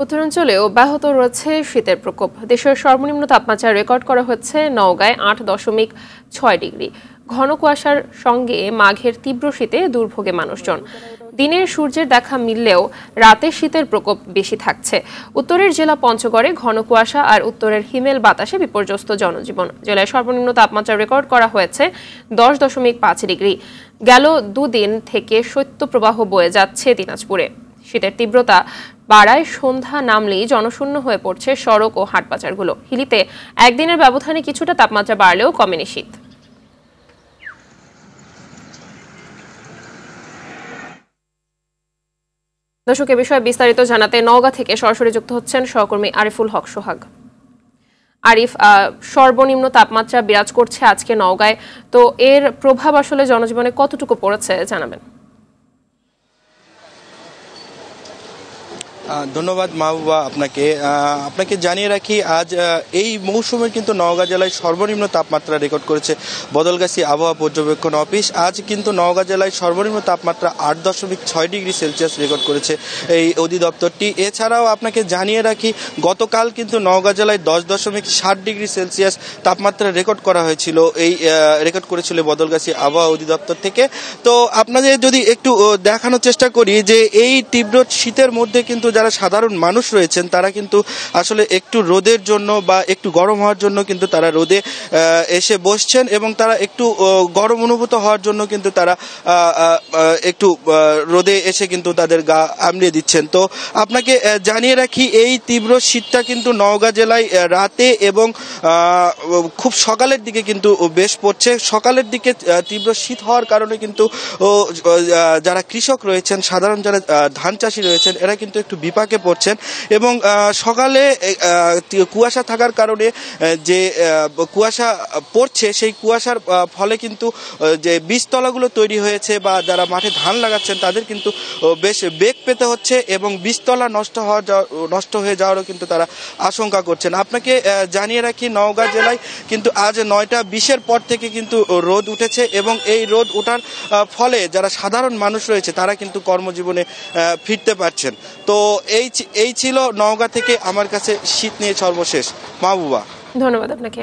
উত্তরাঞ্চলে অব্যাহত রয়েছে শীতের প্রকোপ। দেশের সর্বনিম্ন তাপমাত্রা রেকর্ড করা হচ্ছে নওগাঁয় ৮.৬ ডিগ্রি। ঘন কুয়াশার সঙ্গে মাঘের তীব্র শীতে দুর্ভোগে মানুষজন। দিনের সূর্যের দেখা মিললেও রাতে শীতের প্রকোপ বেশি থাকছে। উত্তরের জেলা পঞ্চগড়ে ঘন কুয়াশা আর উত্তরের হিমেল বাতাসে বিপর্যস্ত জনজীবন। জেলায় সর্বনিম্ন তাপমাত্রা রেকর্ড করা হয়েছে 10.৫ ডিগ্রি। গেল দুদিন থেকে শৈত্যপ্রবাহ বয়ে যাচ্ছে দিনাজপুরে। শীতের তীব্রতা বাড়ায় সন্ধ্যা নামলেই জনশূন্য হয়ে পড়ছে সড়ক ও হাটবাজারগুলো। হিলিতে একদিনের ব্যবধানে কিছুটা তাপমাত্রা বাড়লেও কমেনি শীত। দর্শক, এ বিষয়ে বিস্তারিত জানাতে নওগাঁ থেকে সরাসরি যুক্ত হচ্ছেন সহকর্মী আরিফুল হক সোহাগ। আরিফ, সর্বনিম্ন তাপমাত্রা বিরাজ করছে আজকে নওগাঁয়, তো এর প্রভাব আসলে জনজীবনে কতটুকু পড়েছে জানাবেন? ধন্যবাদ মাহবুবা আপনাকে জানিয়ে রাখি, আজ এই মৌসুমে কিন্তু নওগাঁ জেলায় সর্বনিম্ন তাপমাত্রা রেকর্ড করেছে বদলগাছি আবহাওয়া পর্যবেক্ষণ অফিস। আজ কিন্তু নওগাঁ জেলায় সর্বনিম্ন তাপমাত্রা 8.6 ডিগ্রি সেলসিয়াস রেকর্ড করেছে এই অধিদপ্তরটি। এছাড়াও আপনাকে জানিয়ে রাখি, গতকাল কিন্তু নওগাঁ জেলায় 10.7 ডিগ্রি সেলসিয়াস তাপমাত্রা রেকর্ড করা হয়েছিল, রেকর্ড করেছিল বদলগাছি আবহাওয়া অধিদপ্তর থেকে। তো আপনাদের যদি একটু দেখানোর চেষ্টা করি যে এই তীব্র শীতের মধ্যে কিন্তু যারা সাধারণ মানুষ রয়েছেন তারা কিন্তু আসলে একটু রোদের জন্য বা একটু গরম হওয়ার জন্য কিন্তু তারা রোদে এসে বসছেন এবং তারা একটু গরম অনুভূত হওয়ার জন্য কিন্তু তারা একটু রোদে এসে কিন্তু তাদের গা আমলিয়ে দিচ্ছেন। তো আপনাকে জানিয়ে রাখি, এই তীব্র শীতটা কিন্তু নওগাঁ জেলায় রাতে এবং খুব সকালের দিকে কিন্তু বেশ পড়ছে। সকালের দিকে তীব্র শীত হওয়ার কারণে কিন্তু যারা কৃষক রয়েছেন, সাধারণ যারা ধান চাষি রয়েছেন, এরা কিন্তু একটু বিপাকে পড়ছেন এবং সকালে কুয়াশা থাকার কারণে যে কুয়াশা পড়ছে সেই কুয়াশার ফলে কিন্তু যে বীজতলাগুলো তৈরি হয়েছে বা যারা মাঠে ধান লাগাচ্ছেন তাদের কিন্তু বেশ বেগ পেতে হচ্ছে এবং বীজতলা নষ্ট হয়ে যাওয়ারও কিন্তু তারা আশঙ্কা করছেন। আপনাকে জানিয়ে রাখি, নওগাঁ জেলায় কিন্তু আজ 9:20 পর থেকে কিন্তু রোদ উঠেছে এবং এই রোদ ওঠার ফলে যারা সাধারণ মানুষ রয়েছে তারা কিন্তু কর্মজীবনে ফিরতে পারছেন। তো এই ছিল নওগাঁ থেকে আমার কাছে শীত নিয়ে সর্বশেষ। মাহবুবা, ধন্যবাদ আপনাকে।